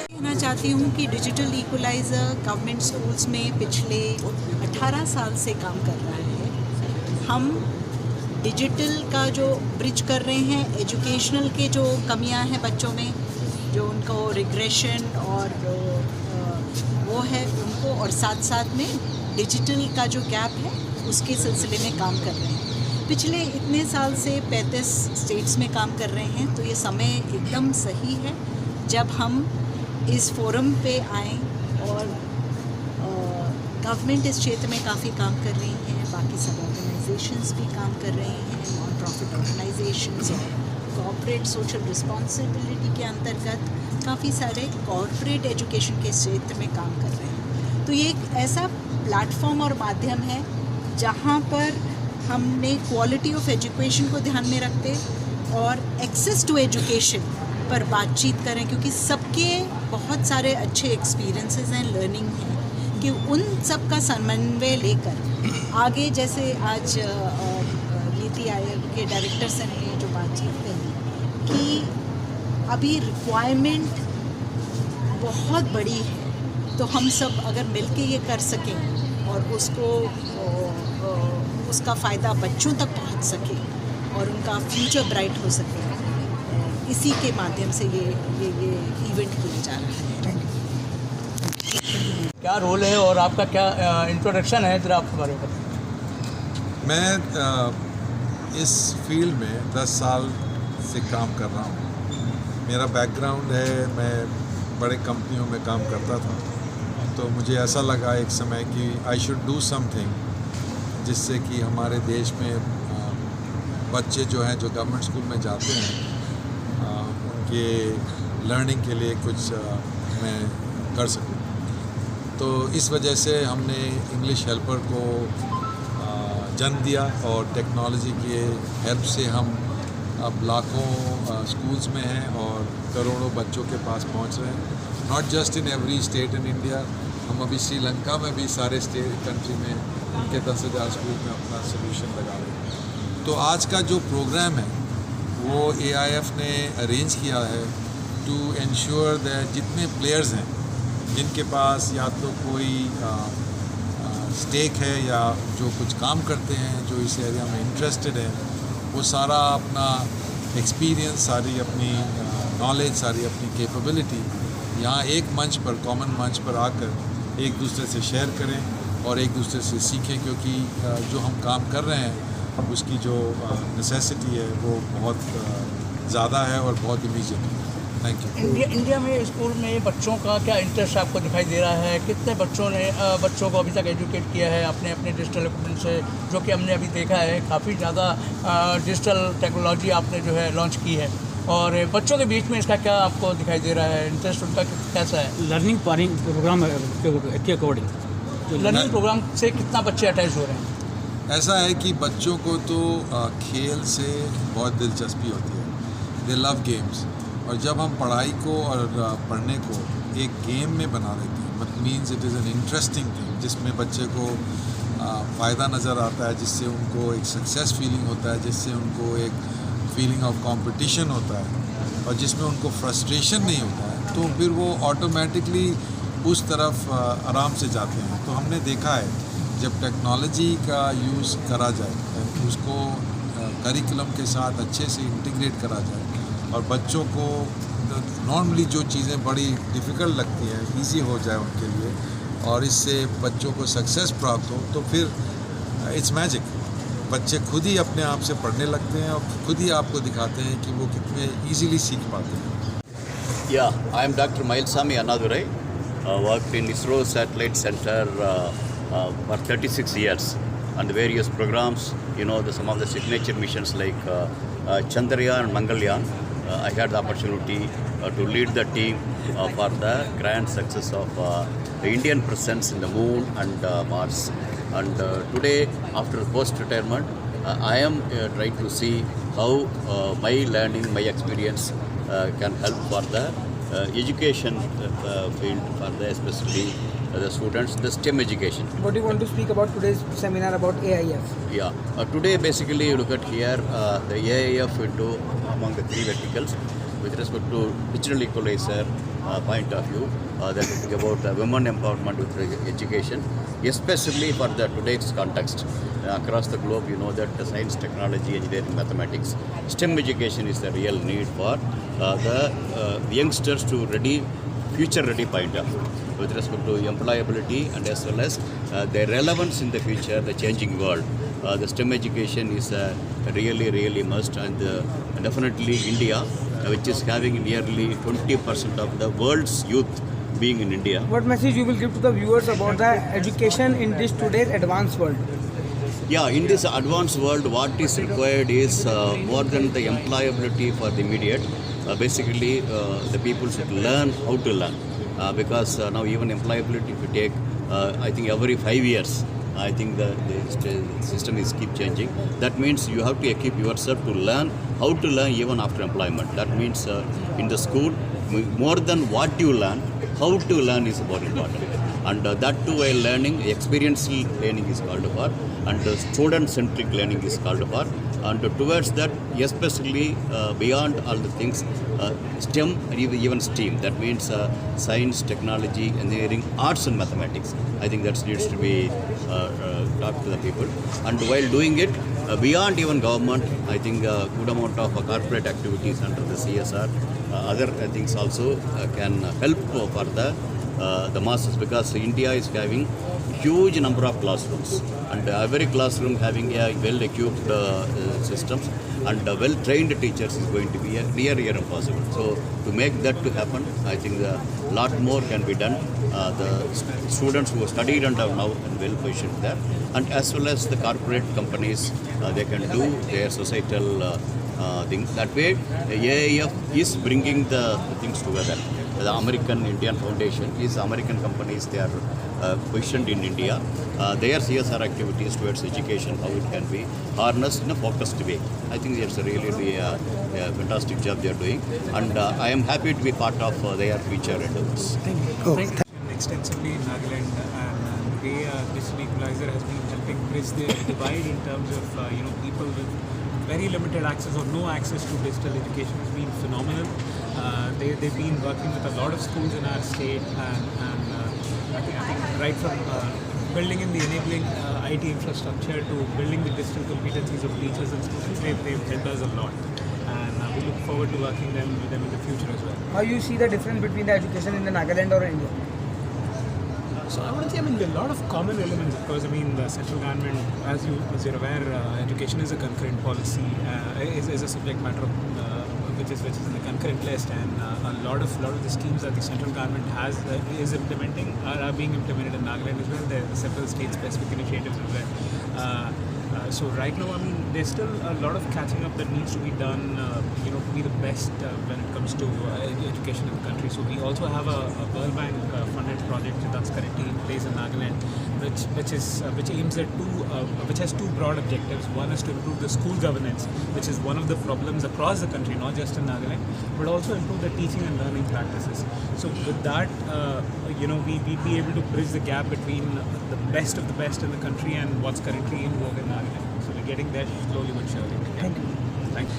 कहना चाहती हूँ कि डिजिटल इक्वलाइज़र गवर्नमेंट स्कूल्स में पिछले 18 साल से काम कर रहा है। हम डिजिटल का जो ब्रिज कर रहे हैं, एजुकेशनल के जो कमियां हैं बच्चों में, जो उनको रिग्रेशन और वो है उनको, और साथ साथ में डिजिटल का जो गैप है उसके सिलसिले में काम कर रहे हैं। पिछले इतने साल से 35 स्टेट्स में काम कर रहे हैं, तो ये समय एकदम सही है जब हम इस फोरम पे आएँ। और गवर्नमेंट इस क्षेत्र में काफ़ी काम कर रही हैं, बाकी सब ऑर्गेनाइजेशंस भी काम कर रहे हैं, नॉन प्रॉफिट ऑर्गेनाइजेशंस और कॉर्पोरेट सोशल रिस्पॉन्सिबिलिटी के अंतर्गत काफ़ी सारे कॉर्पोरेट एजुकेशन के क्षेत्र में काम कर रहे हैं। तो ये एक ऐसा प्लेटफॉर्म और माध्यम है जहाँ पर हमने क्वालिटी ऑफ एजुकेशन को ध्यान में रखते और एक्सेस टू एजुकेशन पर बातचीत करें, क्योंकि सबके बहुत सारे अच्छे एक्सपीरियंसेस हैं, लर्निंग है, कि उन सब का समन्वय लेकर आगे, जैसे आज नीति आयोग के डायरेक्टर से ने जो बातचीत कही कि अभी रिक्वायरमेंट बहुत बड़ी है, तो हम सब अगर मिलके ये कर सकें और उसका फ़ायदा बच्चों तक पहुंच सके और उनका फ्यूचर ब्राइट हो सके, इसी के माध्यम से ये इवेंट किया जा रहा है। क्या रोल है और आपका क्या इंट्रोडक्शन है, जरा आपके बारे में बताइए। मैं इस फील्ड में 10 साल से काम कर रहा हूँ। मेरा बैकग्राउंड है, मैं बड़े कंपनियों में काम करता था, तो मुझे ऐसा लगा एक समय कि आई शुड डू समथिंग जिससे कि हमारे देश में बच्चे जो हैं, जो गवर्नमेंट स्कूल में जाते हैं, उनके लर्निंग के लिए कुछ मैं कर सकूँ। तो इस वजह से हमने इंग्लिश हेल्पर को जन्म दिया और टेक्नोलॉजी के हेल्प से हम अब लाखों स्कूल्स में हैं और करोड़ों बच्चों के पास पहुंच रहे हैं। Not just in every state in India, हम अभी श्रीलंका में भी सारे स्टेट कंट्री में उनके 10,000 स्कूल में अपना सोल्यूशन लगा रहे हैं। तो आज का जो प्रोग्राम है वो AIF ने अरेंज किया है टू एंश्योर दैट जितने प्लेयर्स हैं जिनके पास या तो कोई स्टेक है या जो कुछ काम करते हैं, जो इस एरिया में इंटरेस्टेड है, वो सारा अपना एक्सपीरियंस, सारी अपनी नॉलेज, सारी अपनी कैपेबिलिटी यहाँ एक मंच पर, कॉमन मंच पर आकर एक दूसरे से शेयर करें और एक दूसरे से सीखें, क्योंकि जो हम काम कर रहे हैं उसकी जो नेसेसिटी है वो बहुत ज़्यादा है और बहुत इमीडिएट है। Thank you. इंडिया में स्कूल में बच्चों का क्या इंटरेस्ट आपको दिखाई दे रहा है? कितने बच्चों ने बच्चों को अभी तक एजुकेट किया है अपने डिजिटल इक्विपमेंट से, जो कि हमने अभी देखा है काफ़ी ज़्यादा डिजिटल टेक्नोलॉजी आपने जो है लॉन्च की है, और बच्चों के बीच में इसका क्या आपको दिखाई दे रहा है, इंटरेस्ट उनका कैसा है? लर्निंग प्रोग्राम के अकॉर्डिंग लर्निंग प्रोग्राम से कितना बच्चे अटैच हो रहे हैं? ऐसा है कि बच्चों को तो खेल से बहुत दिलचस्पी होती है, दे लव गेम्स, और जब हम पढ़ाई को और पढ़ने को एक गेम में बना देते हैं, मतलब means it is an interesting thing जिसमें बच्चे को फ़ायदा नज़र आता है, जिससे उनको एक सक्सेस फीलिंग होता है, जिससे उनको एक फीलिंग ऑफ कंपटीशन होता है, और जिसमें उनको फ्रस्ट्रेशन नहीं होता है, तो फिर वो ऑटोमेटिकली उस तरफ आराम से जाते हैं। तो हमने देखा है जब टेक्नोलॉजी का यूज़ करा जाए, उसको करिकुलम के साथ अच्छे से इंटीग्रेट करा जाए और बच्चों को नॉर्मली जो चीज़ें बड़ी डिफ़िकल्ट लगती हैं इजी हो जाए उनके लिए, और इससे बच्चों को सक्सेस प्राप्त हो, तो फिर इट्स मैजिक। बच्चे खुद ही अपने आप से पढ़ने लगते हैं और खुद ही आपको दिखाते हैं कि वो कितने ईजीली सीख पाते हैं। Yeah, I am Dr. Mailsamy Annadurai. Worked in ISRO Satellite Center for 36 years on the various programs. You know, some of the signature missions like Chandrayaan and Mangalyaan. I had the opportunity to lead the team for the grand success of the Indian presence in the moon and Mars. And today, after post-retirement, I am trying to see how my learning, my experience can help for the education field, for the especially the students the STEM education. What do you want to speak about today's seminar about AIF? Yeah, today basically you look at here the AIF into among the three verticals with respect to digital equalizer point of view. That is about women empowerment with education, especially for the today's context. Across the globe, you know that the science, technology, engineering, mathematics, STEM education is the real need for the youngsters to ready, future-ready point of view with respect to employability and as well as their relevance in the future, the changing world. The STEM education is really must, and definitely India, which is having nearly 20% of the world's youth being in India. What message you will give to the viewers about the education in this today's advanced world? Yeah, in this advanced world, what is required is more than the employability for the immediate. Basically, the people should learn how to learn because now even employability, if you take, I think every 5 years, I think the system is keep changing. That means you have to equip yourself to learn how to learn even after employment. That means in the school, more than what you learn, how to learn is more important. And that too while learning, experiential learning is called for, and student-centric learning is called for. And towards that, especially beyond all the things, STEM and even STEAM, that means science, technology, engineering, arts and mathematics. I think that needs to be talked to the people. And while doing it, beyond even government, I think a good amount of corporate activities under the CSR, other things also can help for the masses, because India is having huge number of classrooms, and every classroom having a well-equipped systems and well-trained teachers is going to be a near impossible. So to make that to happen, I think a lot more can be done. The students who have studied and are now well positioned there, and as well as the corporate companies, they can do their societal things. That way, AIF is bringing the things together. The American Indian Foundation is American companies, they are positioned in India. Their CSR activities towards education, how it can be harnessed in a focused way. I think it's really a fantastic job they are doing, and I am happy to be part of their future endeavors. Extensively in Nagaland, and the way digital equalizer has been helping bridge the divide in terms of people with very limited access or no access to digital education has been phenomenal. They've been working with a lot of schools in our state, and I think right from building in the enabling IT infrastructure to building the digital competencies of teachers and students, they've helped us a lot. And we look forward to working with them in the future as well. How you see the difference between the education in the Nagaland or India? So I wouldn't say, there are a lot of common elements, because the central government, as you're aware, education is a concurrent policy, is a subject matter which is in the concurrent list, and a lot of the schemes that the central government is implementing are being implemented in Nagaland as well. There are several state-specific initiatives as well. So right now, there's still a lot of catching up that needs to be done, to be the best when it comes to education in the country. So we also have a World Bank funded project that's currently in place in Nagaland, which aims at which has two broad objectives. One is to improve the school governance, which is one of the problems across the country, not just in Nagaland, but also improve the teaching and learning practices. So with that, we'd be able to bridge the gap between the best of the best in the country and what's currently in vogue in Nagaland. So we're getting there slowly but surely. Thank you. Thank you.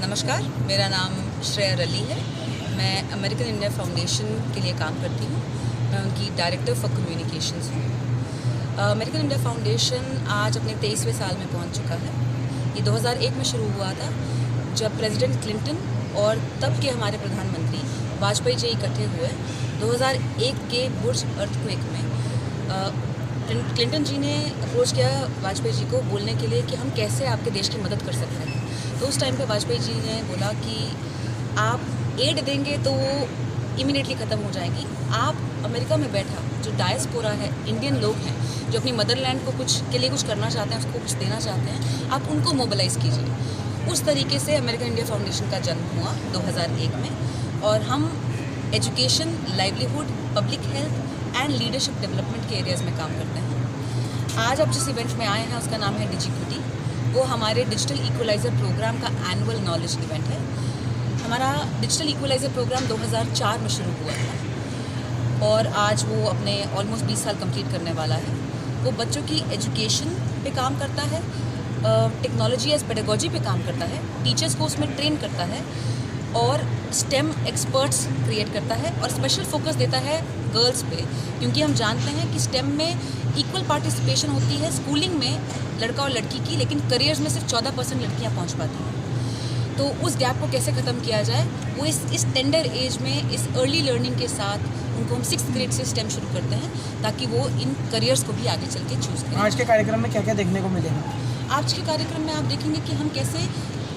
नमस्कार, मेरा नाम श्रेया रली है। मैं American India foundation के लिए काम करती हूँ। मैं उनकी डायरेक्टर फॉर कम्युनिकेशंस हूँ। अमेरिकन इंडिया फाउंडेशन आज अपने 23वें साल में पहुँच चुका है। ये 2001 में शुरू हुआ था, जब प्रेसिडेंट क्लिंटन और तब के हमारे प्रधानमंत्री वाजपेयी जी इकट्ठे हुए। 2001 के बुर्ज अर्थक्वेक में क्लिंटन जी ने अप्रोच किया वाजपेयी जी को बोलने के लिए कि हम कैसे आपके देश की मदद कर सकते हैं। तो उस टाइम पे वाजपेयी जी ने बोला कि आप एड देंगे तो वो इमीडिएटली ख़त्म हो जाएगी। आप अमेरिका में बैठा जो डायस्पोरा है, इंडियन लोग हैं जो अपनी मदरलैंड को के लिए कुछ करना चाहते हैं, उसको कुछ देना चाहते हैं, आप उनको मोबिलाइज़ कीजिए। उस तरीके से अमेरिकन इंडिया फाउंडेशन का जन्म हुआ 2001 में, और हम education, livelihood, public health and leadership development के एरियाज़ में काम करते हैं। आज आप जिस इवेंट में आए हैं उसका नाम है डिजिक्विटी। वो हमारे डिजिटल इक्वलाइज़र प्रोग्राम का एनुअल नॉलेज इवेंट है। 2004 में शुरू हुआ था। और आज वो अपने ऑलमोस्ट 20 साल कंप्लीट करने वाला है। वो बच्चों की एजुकेशन पे काम करता है, टेक्नोलॉजी एज पेडागोजी पे काम करता है, टीचर्स को उसमें ट्रेन करता है और स्टेम एक्सपर्ट्स क्रिएट करता है और स्पेशल फोकस देता है गर्ल्स पे, क्योंकि हम जानते हैं कि स्टेम में इक्वल पार्टिसिपेशन होती है स्कूलिंग में लड़का और लड़की की, लेकिन करियर्स में सिर्फ 14% लड़कियां पहुंच पाती हैं। तो उस गैप को कैसे ख़त्म किया जाए, वो इस टेंडर एज में, इस अर्ली लर्निंग के साथ उनको हम 6th ग्रेड से स्टेम शुरू करते हैं ताकि वो इन करियर्स को भी आगे चल के चूज़ करें। आज के कार्यक्रम में क्या क्या देखने को मिलेगा? आज के कार्यक्रम में आप देखेंगे कि हम कैसे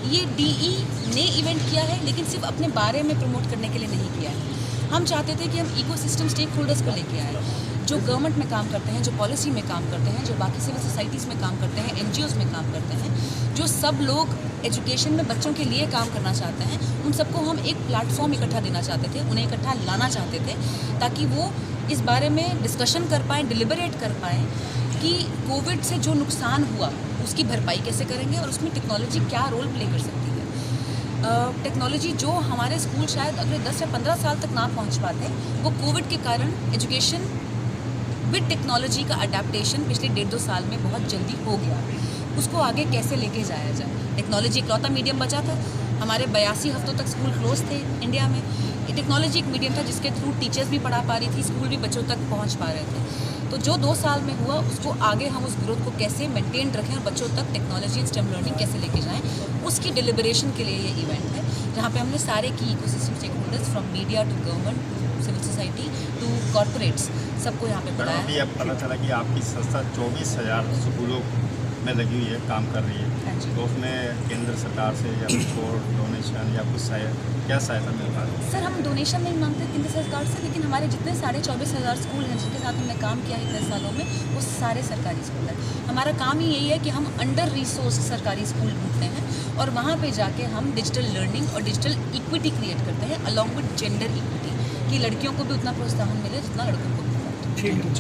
ये DE ने इवेंट किया है, लेकिन सिर्फ अपने बारे में प्रमोट करने के लिए नहीं किया है। हम चाहते थे कि हम इकोसिस्टम स्टेक होल्डर्स को लेके आए, जो गवर्नमेंट में काम करते हैं, जो पॉलिसी में काम करते हैं, जो बाकी सिविल सोसाइटीज़ में काम करते हैं, NGOs में काम करते हैं, जो सब लोग एजुकेशन में बच्चों के लिए काम करना चाहते हैं, उन सबको हम एक प्लेटफॉर्म इकट्ठा देना चाहते थे, उन्हें इकट्ठा लाना चाहते थे ताकि वो इस बारे में डिस्कशन कर पाएँ, डिलिबरेट कर पाएँ कि कोविड से जो नुकसान हुआ उसकी भरपाई कैसे करेंगे और उसमें टेक्नोलॉजी क्या रोल प्ले कर सकती है। टेक्नोलॉजी जो हमारे स्कूल शायद अगले 10 या 15 साल तक ना पहुंच पाते, वो कोविड के कारण एजुकेशन विद टेक्नोलॉजी का अडेप्टेशन पिछले 1.5-2 साल में बहुत जल्दी हो गया। उसको आगे कैसे लेके जाया जाए। टेक्नोलॉजी इकलौता मीडियम बचा था। हमारे 82 हफ्तों तक स्कूल क्लोज थे इंडिया में। टेक्नोलॉजी एक मीडियम था जिसके थ्रू टीचर्स भी पढ़ा पा रही थी, स्कूल भी बच्चों तक पहुंच पा रहे थे। तो जो 2 साल में हुआ उसको आगे हम उस ग्रोथ को कैसे मेंटेन रखें और बच्चों तक टेक्नोलॉजी एंड स्टेम लर्निंग कैसे लेके जाएं, उसकी डिलिबरेशन के लिए ये इवेंट है, जहाँ पे हमने सारे की ecosystem stakeholders from media to government to civil society to corporates सबको यहाँ पे बुलाया। अभी अब पता चला कि आपकी संस्था 24,000 स्कूलों में लगी हुई है, काम कर रही है, तो उसमें केंद्र सरकार से या कुछ डोनेशन या कुछ क्या सहायता मिल रहा है? सर, हम डोनेशन नहीं मांगते केंद्र सरकार से, लेकिन हमारे जितने 24,500 स्कूल हैं जिनके साथ हमने काम किया है इतने सालों में, वो सारे सरकारी स्कूल हैं। हमारा काम ही यही है कि हम अंडर रिसोर्स सरकारी स्कूल ढूंढते हैं और वहाँ पे जाके हम डिजिटल लर्निंग और डिजिटल इक्विटी क्रिएट करते हैं अलॉन्ग विद जेंडर इक्विटी, कि लड़कियों को भी उतना प्रोत्साहन मिले जितना लड़कों को मिलता है।